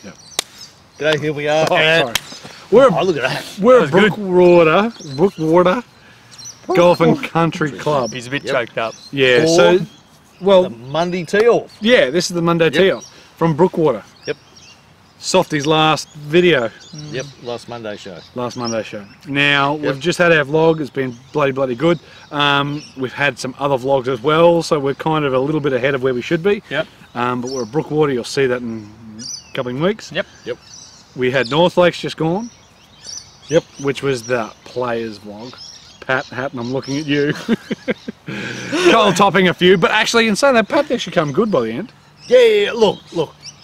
Yep. G'day, here we are. Sorry. Look at that. We're at Brookwater Golf and Country Club. He's a bit choked up. Yeah, so, well, the Monday tee-off. Yeah, this is the Monday tee-off from Brookwater. Yep. Softy's last video. Yep, last Monday show. Last Monday show. Now, we've just had our vlog. It's been bloody good. We've had some other vlogs as well, so we're kind of a little bit ahead of where we should be. Yep. But we're at Brookwater. You'll see that in a couple of weeks. Yep. Yep. We had North Lakes just gone. Yep. Which was the players vlog. Pat Hatton, I'm looking at you. Cole topping a few, but actually in saying that, Pat actually come good by the end. Yeah, look,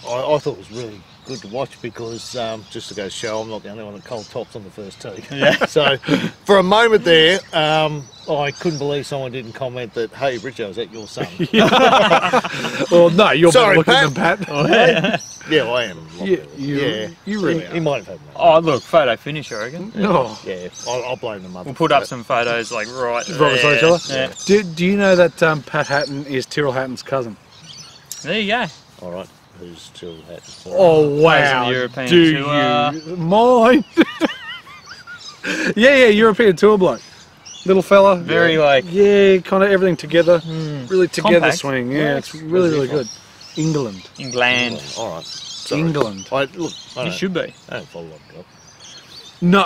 I thought it was really good to watch because just to go show I'm not the only one that Cole tops on the first tee. Yeah. So for a moment there, I couldn't believe someone didn't comment that, hey, Richo, is that your son? Well, no, you're Sorry, looking Pat. at them, Pat. Oh, yeah. Yeah, I am. You really He might have had that. Oh, look, photo finish, I reckon. Oh. Yeah, I'll blame the mother. We'll put up some photos like right Beside each there. other? Yeah. Do you know that Pat Hatton is Tyrrell Hatton's cousin? There you go. All right, who's still had? Oh wow! the European Do tour. you mind? yeah, European tour bloke. Little fella. Very like kind of everything together. Really together compact. swing. Yeah, it's really good. England. England. All right. Sorry. England. I You should be. I don't follow that girl. No,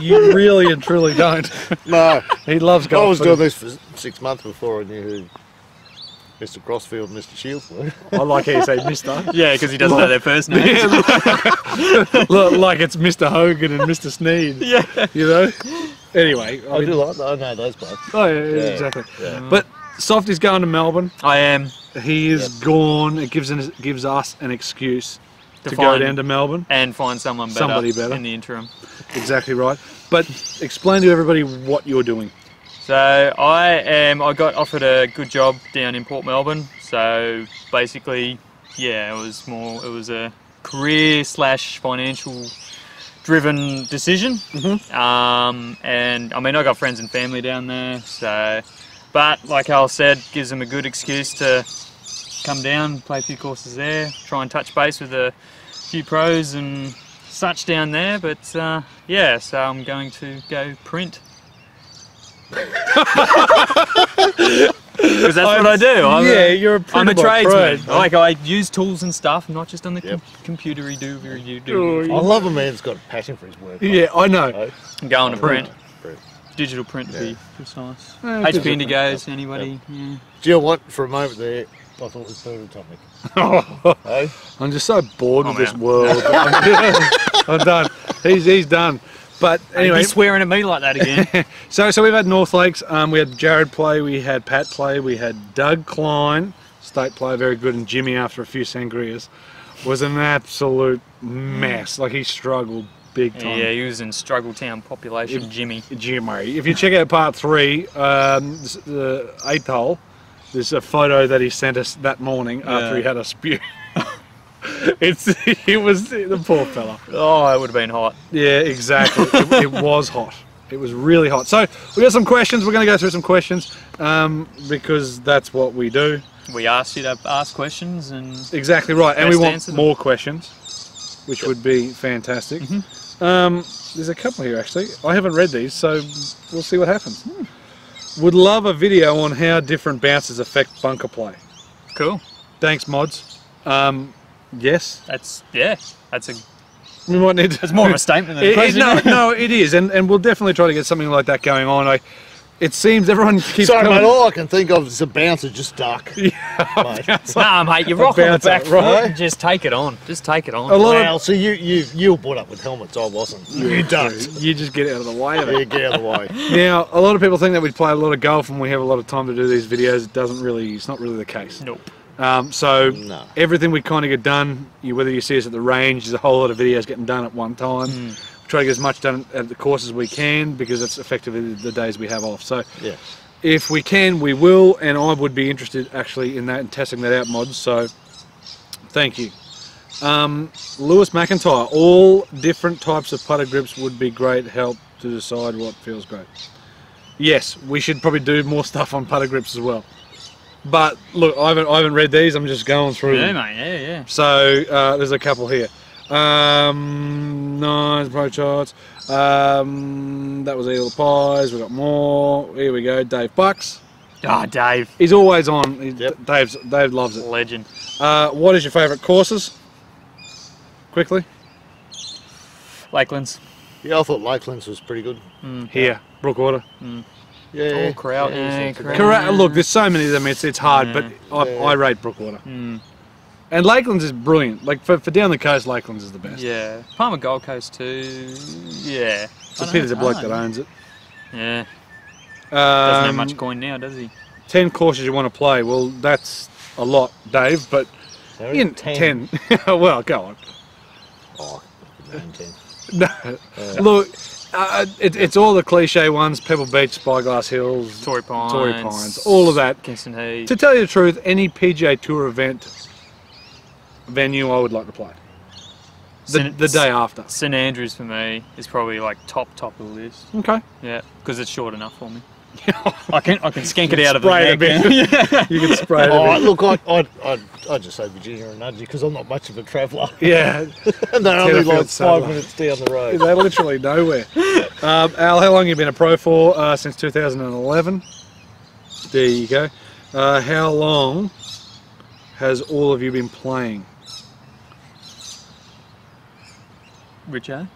you really and truly don't. No, He loves golf. I was doing this for 6 months before I knew who Mr. Crossfield and Mr. Shields were. I like how you say Mister. Yeah, because he doesn't know their first names. Look, like it's Mr. Hogan and Mr. Sneed. Yeah. You know. Anyway, I do like that. I know those blokes. Oh yeah, exactly. Yeah. But Softy's going to Melbourne. I am. He is gone. It gives us an excuse to go find- down to Melbourne. And find somebody better in the interim. Exactly right. But explain to everybody what you're doing. So I got offered a good job down in Port Melbourne. So basically, yeah, it was a career / financial driven decision. And I mean, I got friends and family down there. So, but like Al said, gives them a good excuse to come down, play a few courses there, try and touch base with a few pros and such down there. But yeah, so I'm going to go print. Because that's what I do. You're a I'm a tradesman. Pro. Like I use tools and stuff, not just on the computery do. I love a man that's got a passion for his work. Yeah, I know. I'm going to print. Print. Digital print to be precise. Yeah, HP digital Indigos, anybody? Yeah. Do you know what? For a moment there, I thought it was prototypic. Hey? I'm just so bored with I'm this out. world. I'm done. He's done. But anyway, He's swearing at me like that again. so we've had North Lakes. We had Jared play. We had Pat play. We had Doug Klein, state player, very good, and Jimmy after a few sangrias was an absolute mess. Like he struggled big time. Yeah, he was in Struggle Town population, Jimmy. Jimmy. If you check out part 3, the 8th hole, there's a photo that he sent us that morning after he had a spew. It was the poor fella. Oh, it would have been hot. Yeah, exactly. it was hot. It was really hot. So we got some questions. We're going to go through some questions because that's what we do. We asked you to ask questions and Exactly right, and we Best want answer them. more questions, which would be fantastic. There's a couple here actually. I haven't read these, so we'll see what happens. Would love a video on how different bounces affect bunker play. cool. Thanks, mods. Yes. That's a We might need to... It's more of a statement than a question. No, it is, and we'll definitely try to get something like that going on. It seems everyone keeps Sorry, coming... mate, all I can think of is a bouncer just stuck. Mate. Nah, mate, you rock on the bouncer, back right? foot. Just take it on. Just take it on. A lot Well, so you were brought up with helmets, I wasn't. You ducked. You just get out of the way of it. Yeah, get out of the way. Now, a lot of people think that we play a lot of golf and we have a lot of time to do these videos. It's not really the case. Nope. So No. everything we kind of get done, whether you see us at the range, there's a whole lot of videos getting done at one time. We try to get as much done at the course as we can because that's effectively the days we have off. So Yeah. if we can, we will, and I would be interested actually in that and testing that out, mods. So thank you. Lewis McIntyre, all different types of putter grips would be great help to decide what feels great. Yes, we should probably do more stuff on putter grips as well. But look, I haven't read these. I'm just going through Yeah, them. mate. Yeah, yeah. So there's a couple here. Nice pro shots. That was Eagle Pies. We got more. Here we go. Dave Bucks. Ah, Dave. He's always on. Yep. Dave loves it. Legend. What is your favourite courses? Quickly. Lakelands. Yeah, I thought Lakelands was pretty good. Here, Brookwater. Yeah. Oh, Corral. Yeah, Corral. Correct. Look, there's so many of them. It's hard, but I rate Brookwater. And Lakelands is brilliant. Like for down the coast, Lakelands is the best. Yeah. Palmer Gold Coast too. Yeah. It's a pity there's a bloke that owns it. Yeah. Doesn't have Um, much coin now, does he? 10 courses you want to play. Well, that's a lot, Dave. But Sorry? in 10. Well, go on. Oh, 10. No. Look, it's all the cliche ones: Pebble Beach, Spyglass Hills, Torrey Pines. all of that. Kingston Heath. To tell you the truth, any PGA Tour event venue I would like to play. The day after. St Andrews for me is probably like top of the list. Okay. Yeah, because it's short enough for me. I can skank it out of the Spray it a neck. bit. You can spray it a Oh, bit. look, I'd just say Virginia and Nudgee because I'm not much of a traveller. Yeah. And they're only like Tenterfield Saddler. 5 minutes down the road. They're literally nowhere. Al, how long have you been a pro for? Since 2011. There you go. How long has all of you been playing? Richo?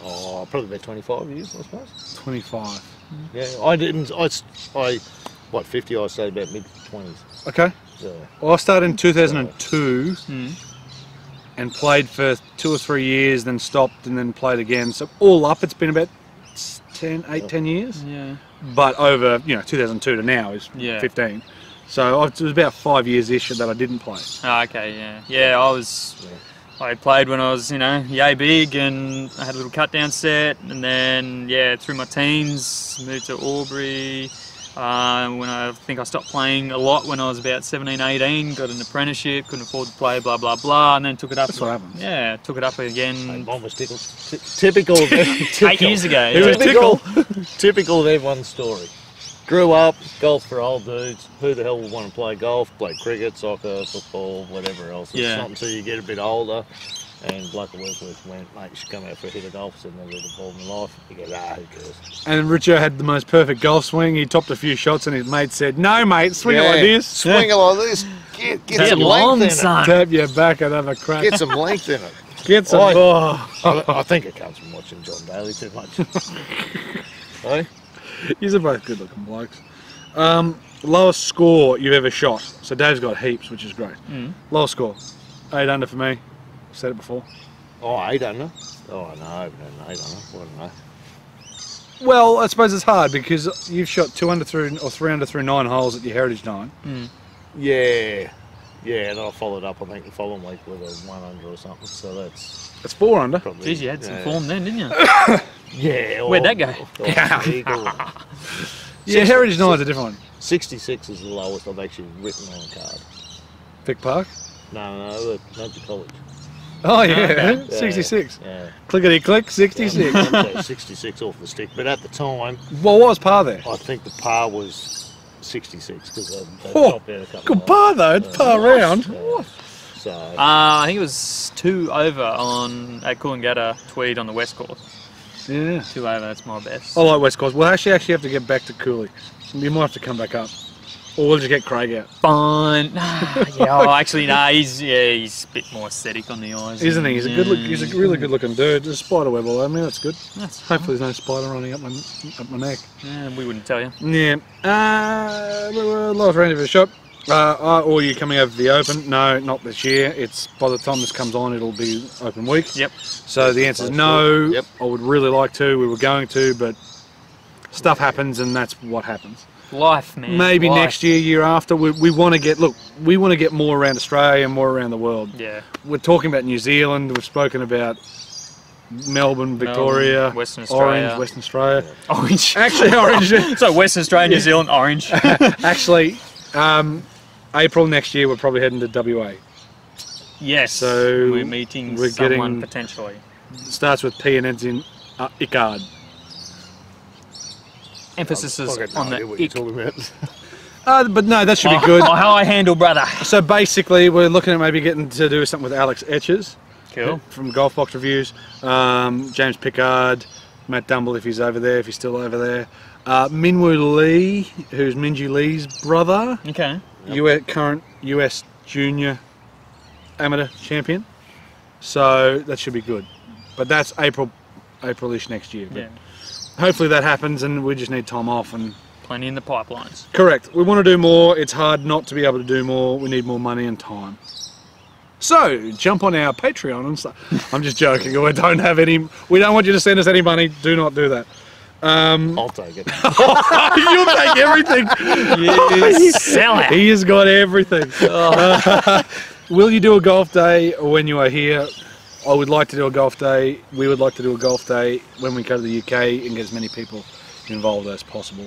Oh, probably about 25 years, I suppose. 25. Yeah, I didn't. What, 50? I stayed about mid-20s. Okay. So, Well, I started in 2002 and played for 2 or 3 years, then stopped and then played again. So all up, it's been about 10 years. Yeah. But over, 2002 to now is 15. So it was about 5 years-ish that I didn't play. Oh, okay, yeah. Yeah, I played when I was, yay big, and I had a little cut down set, and then, through my teens, moved to Albury. When I think I stopped playing a lot when I was about 17, 18, got an apprenticeship, couldn't afford to play, blah, blah, blah, and then took it up. That's what happens. Yeah, took it up again. mine was tickled. Typical of 8 years ago. It was typical, typical of everyone's story. Grew up, golf for old dudes. Who the hell would want to play golf? Play cricket, soccer, football, whatever else. It's not until you get a bit older. And bloke I work with went, mate, you should come out for a hit of golf. I said, never hit a ball in my life. He goes, who cares? And Richo had the most perfect golf swing. He topped a few shots and his mate said, no, mate, swing it like this. Swing it like this. Get some long, length in son. Tap your back and have a crack. it. Get some length in it. Get some. I think it comes from watching John Daly too much. Hey? These are both good looking blokes. Lowest score you've ever shot. So Dave's got heaps, which is great. Lowest score. 8 under for me. Said it before. Oh, 8 under? Oh, no, I haven't had an 8 under. What do I know? Well, I suppose it's hard because you've shot 2 under through or 3 under through 9 holes at your Heritage 9. Yeah. Yeah, and I followed up, I think, the following week with a 1 under or something. So that's It's 4 under. probably... Jeez, you had some form then, didn't you? Yeah. Where'd that go? Yeah, Heritage 9 is a different one. 66 is the lowest I've actually written on a card. Vic Park. No, Nudgee College. Oh yeah, Okay. 66. Yeah. Clickety click, 66. Yeah, 66 off the stick, but at the time, Well, what was par there? I think the par was 66 because they Oh, dropped out a couple good of par though. It's par round. So I think it was 2 over at Coolangatta Tweed on the west course. Yeah. 2 over, that's my best. I like West Coast. We'll actually have to get back to Cooley. You might have to come back up, or we'll just get Craig out. Fine. Actually, he's a bit more aesthetic on the eyes. Isn't he? He's a good look. He's a really good looking dude. There's a spider web all over me. That's good. That's Hopefully, there's no spider running up my neck. Yeah, we wouldn't tell you. Yeah. Last round of the shop. Or you coming over the Open? No, not this year. It's by the time this comes on, it'll be Open week. Yep. So the answer is no. Yep. I would really like to. We were going to, but stuff happens, and that's what happens. Life, man. Maybe Life. next year, year after. We want to get. Look, we want to get more around Australia and more around the world. Yeah. We're talking about New Zealand. We've spoken about Melbourne, Victoria, Western Australia. Orange, Western Australia. Orange. Actually, Orange. So Western Australia, New Zealand, orange. Actually, April next year, we're probably heading to WA. Yes. So we're meeting we're someone getting- potentially. Starts with P and ends in Icard. Emphasis is I've got no on idea the what you're ick. talking about. But no, that should be good. My high handle, brother. So basically, we're looking at maybe getting to do something with Alex Etchers. Cool. From Golf Box Reviews. James Pickard, Matt Dumble if he's over there, if he's still over there. Minwoo Lee, who's Minji Lee's brother. Okay. Current US Junior Amateur Champion. So that should be good. But that's April-ish next year. But hopefully that happens, and we just need time off. And plenty in the pipelines. correct. We want to do more. It's hard not to be able to do more. We need more money and time. So jump on our Patreon and stuff. I'm just joking. We don't have any. We don't want you to send us any money. Do not do that. I'll take it. You'll take everything. You sell it. He has got everything. Will you do a golf day when you are here? I would like to do a golf day. We would like to do a golf day when we go to the UK and get as many people involved as possible,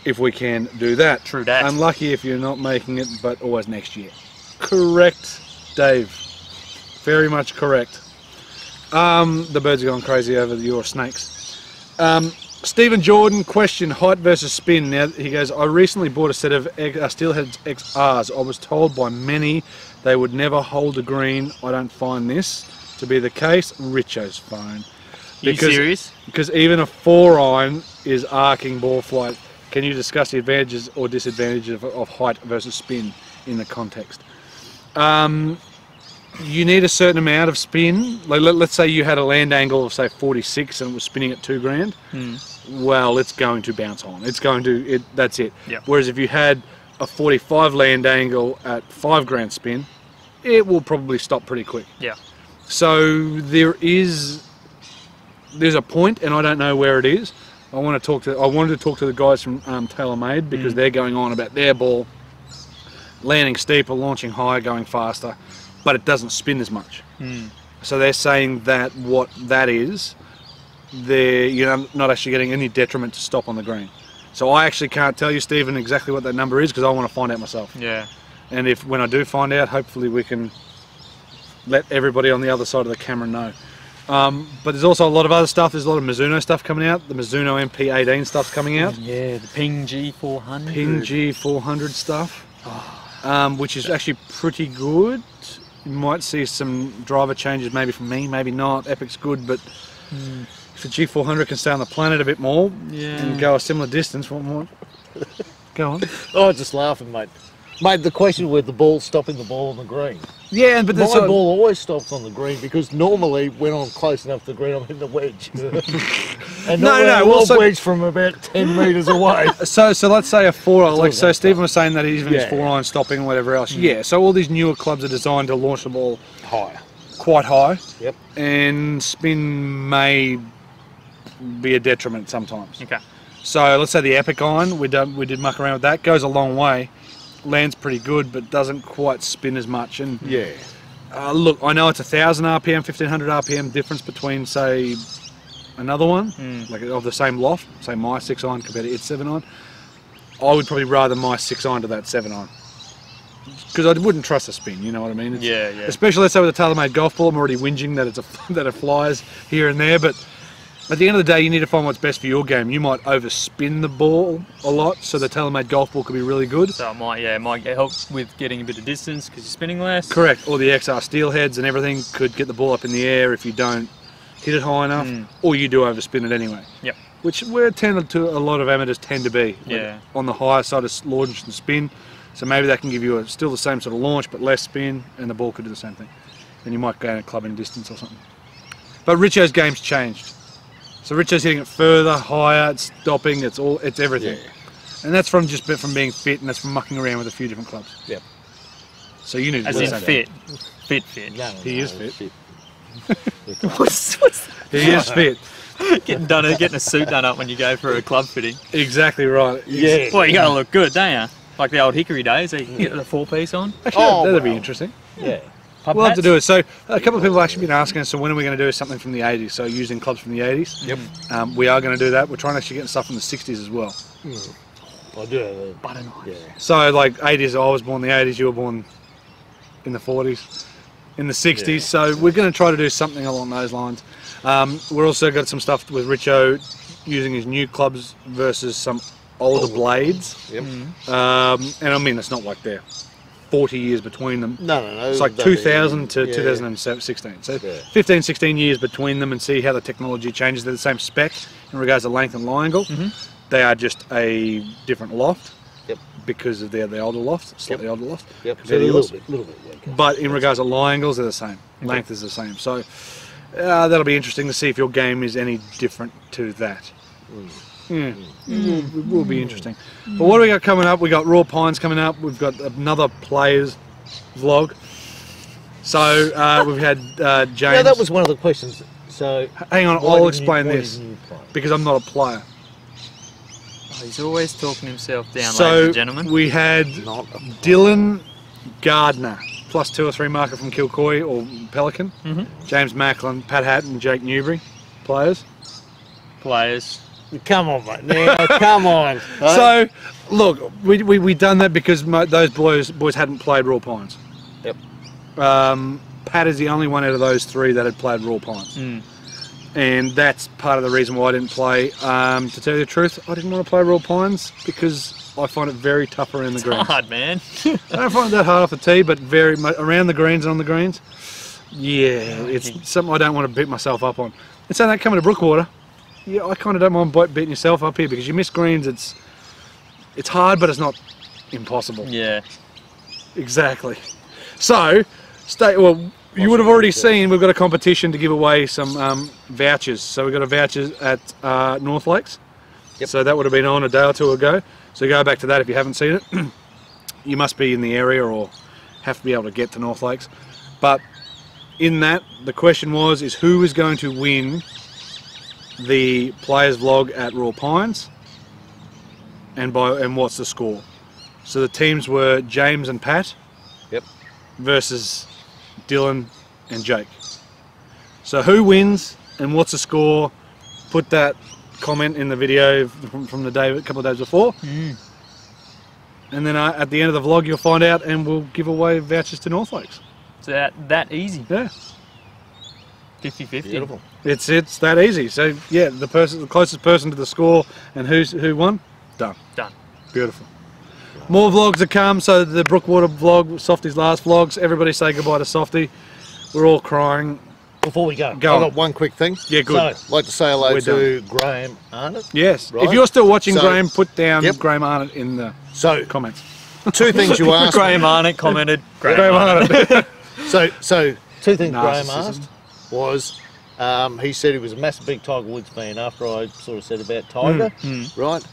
if we can do that. True that. Unlucky if you're not making it, but always next year. Correct, Dave. Very much correct. The birds are going crazy over your snakes. Stephen Jordan, question, height versus spin. Now, he goes, I recently bought a set of Steelhead XRs. I was told by many they would never hold a green. I don't find this to be the case. Richo's phone. Are you serious? Because even a 4-iron is arcing ball flight. Can you discuss the advantages or disadvantages of height versus spin in the context? You need a certain amount of spin. Like let's say you had a land angle of say 46 and it was spinning at $2,000. Well, it's going to bounce on. It's going to. That's it. Yep. Whereas if you had a 45 land angle at $5,000 spin, it will probably stop pretty quick. Yeah. So there's a point, and I don't know where it is. I wanted to talk to the guys from TaylorMade because they're going on about their ball landing steeper, launching higher, going faster, but it doesn't spin as much. So they're saying that what that is, you're not actually getting any detriment to stop on the green. So I actually can't tell you, Stephen, exactly what that number is because I want to find out myself. Yeah. And when I do find out, hopefully we can let everybody on the other side of the camera know. But there's also a lot of other stuff. There's a lot of Mizuno stuff coming out. The Mizuno MP18 stuff's coming out. Yeah, the Ping G400. Ping G400 stuff, which is actually pretty good. You might see some driver changes maybe from me, maybe not. Epic's good, but if the G400 can stay on the planet a bit more and go a similar distance, what more? Go on. Oh, just laughing, mate. Mate, the question with the ball stopping the ball on the green. Yeah, but my ball always stops on the green because normally when I'm close enough to the green, I'm hitting the wedge. And no, wedge from about 10 metres away. So let's say a 4-iron, like so Stephen was saying that even his 4-iron stopping and whatever else. Yeah, so all these newer clubs are designed to launch the ball higher, quite high. Yep. And spin may be a detriment sometimes. Okay. So let's say the Epic Iron, we did muck around with that, goes a long way. Lands pretty good, but doesn't quite spin as much. And look, I know it's 1,000 RPM, 1,500 RPM difference between, say, another one, like of the same loft, say my 6-iron compared to its 7-iron. I would probably rather my 6-iron to that 7-iron because I wouldn't trust the spin. You know what I mean? Yeah. Especially let's say with a TaylorMade golf ball, I'm already whinging that that it flies here and there, but. At the end of the day, you need to find what's best for your game. You might overspin the ball a lot, so the TaylorMade golf ball could be really good. So it might help with getting a bit of distance because you're spinning less. Correct. Or the XR steelheads and everything could get the ball up in the air if you don't hit it high enough, or you do overspin it anyway. Yep. Which a lot of amateurs tend to be. Yeah. On the higher side of launch and spin, so maybe that can give you still the same sort of launch, but less spin, and the ball could do the same thing. And you might gain a club in distance or something. But Richo's game's changed. So Richo's hitting it further, higher, it's stopping, it's everything. Yeah. And that's from being fit, and that's from mucking around with a few different clubs. Yep. So you need to as in fit. Fit. No, he is fit. What's he is fit. Getting a suit done up when you go for a club fitting. Exactly right. Yeah. Well, you gotta look good, don't you? Like the old Hickory days, you get the 4-piece on. Actually, that'd be interesting. Yeah. We'll have to do it. So a couple of people have actually been asking us, so when are we going to do something from the 80s? So using clubs from the 80s. Yep. We are going to do that. We're trying to actually get stuff from the 60s as well. I do have a butter knife. Yeah. So like 80s, I was born in the 80s, you were born in the 40s, in the 60s. Yeah. So we're going to try to do something along those lines. We're also got some stuff with Richo using his new clubs versus some older blades. Yep. And I mean, it's not like they're 40 years between them. No. It's like 2000 to 2016. So 15, 16 years between them, and see how the technology changes. They're the same spec in regards to length and lie angle. They are just a different loft. Yep. Because of the older loft, slightly older loft. Yep. So a little bit weaker. But in regards to lie angles, they're the same. Length is the same. So that'll be interesting to see if your game is any different to that. Yeah, it will be interesting. But what do we got coming up? We got Raw Pines coming up. We've got another players vlog. So we've had James. Yeah, that was one of the questions. So hang on, I'll explain this because I'm not a player. Oh, he's always talking himself down, So ladies and gentlemen. we had Dylan Gardner, +2 or 3 marker from Kilcoy or Pelican. James Macklin, Pat Hatton, Jake Newbury, players. Come on, mate. Now, come on. So, look, we done that because those boys hadn't played Raw Pines. Yep. Pat is the only one out of those 3 that had played Raw Pines. And that's part of the reason why I didn't play. To tell you the truth, I didn't want to play Raw Pines because I find it very tough around the greens. It's hard, man. I don't find it that hard off the tee, but very around the greens and on the greens. Yeah, it's something I don't want to beat myself up on. And so that coming to Brookwater, yeah, I kind of don't mind beating yourself up here because you miss greens. It's hard, but it's not impossible. Yeah. Exactly. So, you would have already seen we've got a competition to give away some vouchers. So we've got a voucher at North Lakes. Yep. So that would have been on a day or 2 ago. So go back to that if you haven't seen it. You must be in the area or have to be able to get to North Lakes. But in that, the question is who is going to win the players vlog at Raw Pines, and what's the score? So the teams were James and Pat. Yep. Versus Dylan and Jake. So who wins and what's the score? Put that comment in the video from the day, a couple of days before. And then at the end of the vlog you'll find out, and we'll give away vouchers to North Lakes. It's that easy. Yeah. 50-50. Beautiful. It's that easy. So yeah, the closest person to the score and who won, done. Beautiful. More vlogs to come. So the Brookwater vlog, Softy's last vlogs. Everybody say goodbye to Softy. We're all crying. Before we go, I've on. got one quick thing. Yeah, good. So, I'd like to say hello We're to Graham Arnott. Yes. Right? If you're still watching, So- Graham, put down Yep. Graham Arnott in the So, comments. 2 things you asked. Graham Arnott commented. Graham Arnott. So 2 things Graham Narcissism. asked was, he said he was a massive big Tiger Woods fan after I sort of said about Tiger, right?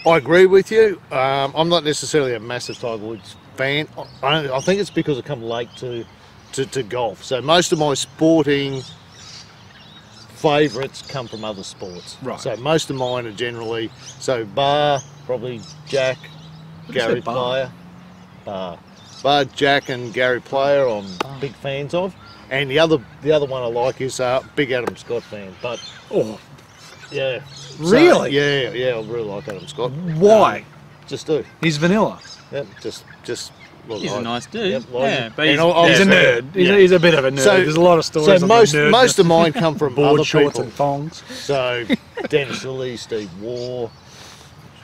I agree with you. I'm not necessarily a massive Tiger Woods fan. I think it's because I come late to golf. So most of my sporting favourites come from other sports. Right. So most of mine are generally, bar, probably Jack, Gary Player. Bar, Jack and Gary Player I'm big fans of. And the other one I like is big Adam Scott fan. But yeah. Really? Yeah, I really like Adam Scott. Why? Just do. He's vanilla. Yep, just look. He's a nice dude. Yep, Yeah, but and He's a nerd. He's a bit of a nerd. There's a lot of stories. So on most of mine come from board other shorts people. and thongs. So Dennis Lilly, Steve Waugh,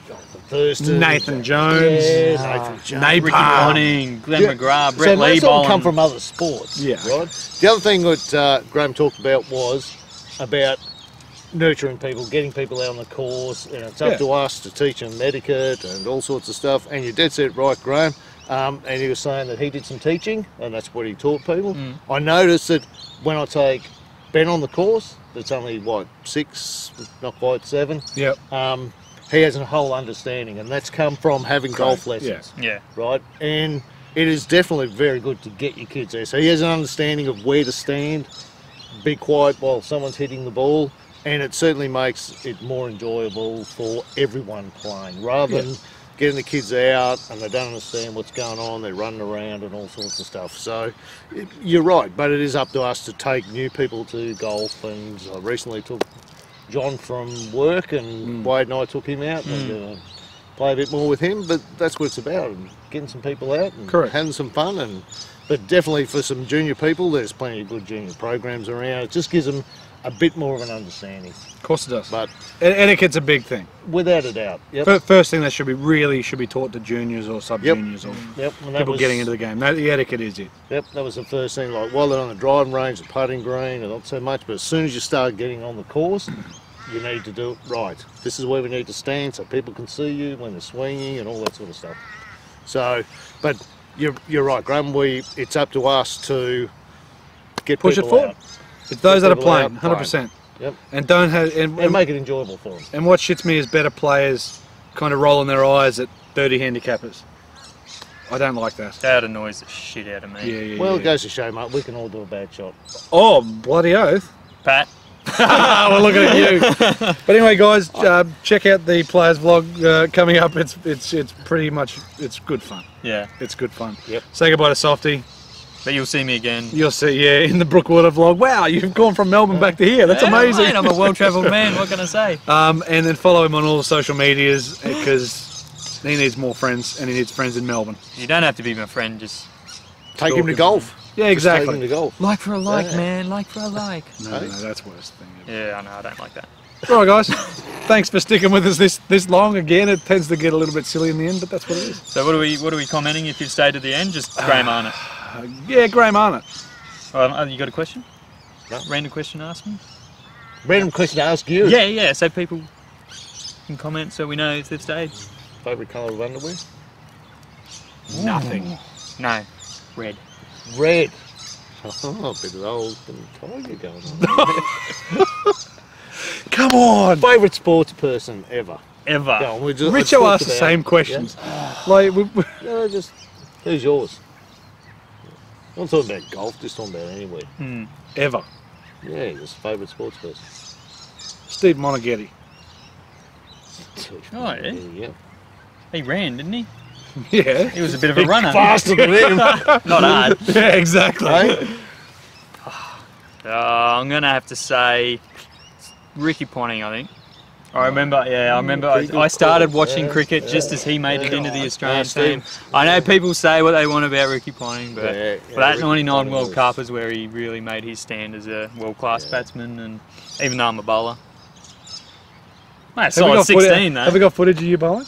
Jonathan Thurston, Nathan Jones. Nathan Jones, Ricky Bonning, Glenn McGrath, Brett so most of them Leibon. come from other sports. Yeah. Right. The other thing that Graham talked about was about nurturing people, getting people out on the course, and it's up to us to teach them etiquette and all sorts of stuff. And you're dead set right, Graham. And he was saying that he did some teaching, and that's what he taught people. I noticed that when I take Ben on the course, that's only, 6, not quite 7. Yep. He has a whole understanding, and that's come from having golf lessons. Yeah. Right? And it is definitely very good to get your kids there. So he has an understanding of where to stand, be quiet while someone's hitting the ball, and it certainly makes it more enjoyable for everyone playing, rather than getting the kids out and they don't understand what's going on, they're running around and all sorts of stuff. So you're right, but it is up to us to take new people to golf, and I recently took John from work, and Wade and I took him out, and I'm going to play a bit more with him, but that's what it's about, and getting some people out and having some fun. But definitely for some junior people, there's plenty of good junior programs around. It just gives them a bit more of an understanding. Of course it does. But Etiquette's a big thing. without a doubt. Yep. First thing that should be taught to juniors or sub-juniors or people getting into the game. The etiquette is it. Yep, that was the first thing. Like while they're on the driving range, the putting green, and not so much. But as soon as you start getting on the course, you need to do it right. This is where we need to stand so people can see you when they're swinging and all that sort of stuff. So, but you're right, Graham. It's up to us to get push it people forward. out. It's those that are people out playing, playing. 100%. Yep. And don't have And make it enjoyable for them. And what shits me is better players kind of rolling their eyes at 30 handicappers. I don't like that. That annoys the shit out of me. Yeah. Well, it goes to show, mate, we can all do a bad shot. Oh, bloody oath. Pat. We're looking at you. But anyway, guys, check out the players vlog coming up. It's pretty much, it's good fun. Yeah. It's good fun. Yep. Say goodbye to Softy. But you'll see me again. You'll see, yeah, in the Brookwater vlog. Wow, you've gone from Melbourne back to here. That's amazing. Mate, I'm a well-travelled man. What can I say? And then follow him on all the social medias because he needs more friends and he needs friends in Melbourne. You don't have to be my friend. Just Take him to golf. Yeah, Just take exactly. him to golf. like for a like, Yeah. man. Like for a like. No, that's worse thing. Yeah, I know. I don't like that. All right, guys. Thanks for sticking with us this long. Again, it tends to get a little bit silly in the end, but that's what it is. So what are we commenting if you've stayed to the end? Just Graham Arnott. Yeah, Graham Arnott. You got a question? No. Random question to ask me? Random question to ask you. Yeah. So people can comment so we know if they've stayed. Favourite colour of underwear? Nothing. No. Red. Red. Oh, a bit of old tiger going on. Come on. Favourite sports person ever? Ever. Go on, let's Richo talk asked the about same it. questions. Like, Yeah, just who's yours? I'm not talking about golf, just talking about anywhere. ever. Yeah, just favourite sports person. Steve Monaghetti. Oh, yeah? Yeah. He ran, didn't he? Yeah. He was a bit of a runner. Faster than him. Not hard. Yeah, exactly. Hey? I'm gonna have to say Ricky Ponting. I think. I remember. I started watching cricket just as he made it into the Australian team. I know people say what they want about Ricky Ponting, but that '99 World Cup is where he really made his stand as a world-class batsman. And even though I'm a bowler, mate, solid 16 though. Have we got footage of you bowling?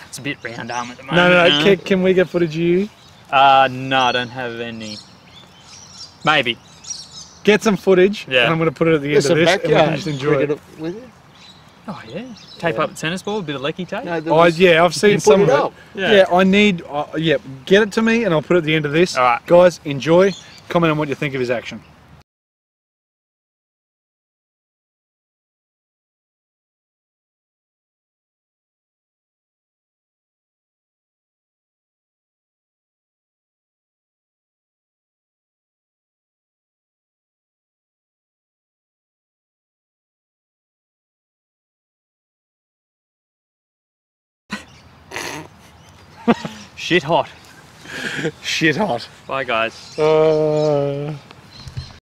It's a bit round arm at the moment. No. Can we get footage of you? No, I don't have any. Maybe. Get some footage, Yeah. and I'm going to put it at the end of this, and we can just enjoy it. With you? Oh yeah. Tape up the tennis ball, a bit of lecky tape. No, Oh yeah, I've seen some of it. Yeah. I need. Get it to me, and I'll put it at the end of this. All right. Guys, enjoy. Comment on what you think of his action. Shit hot. Shit hot. Bye guys.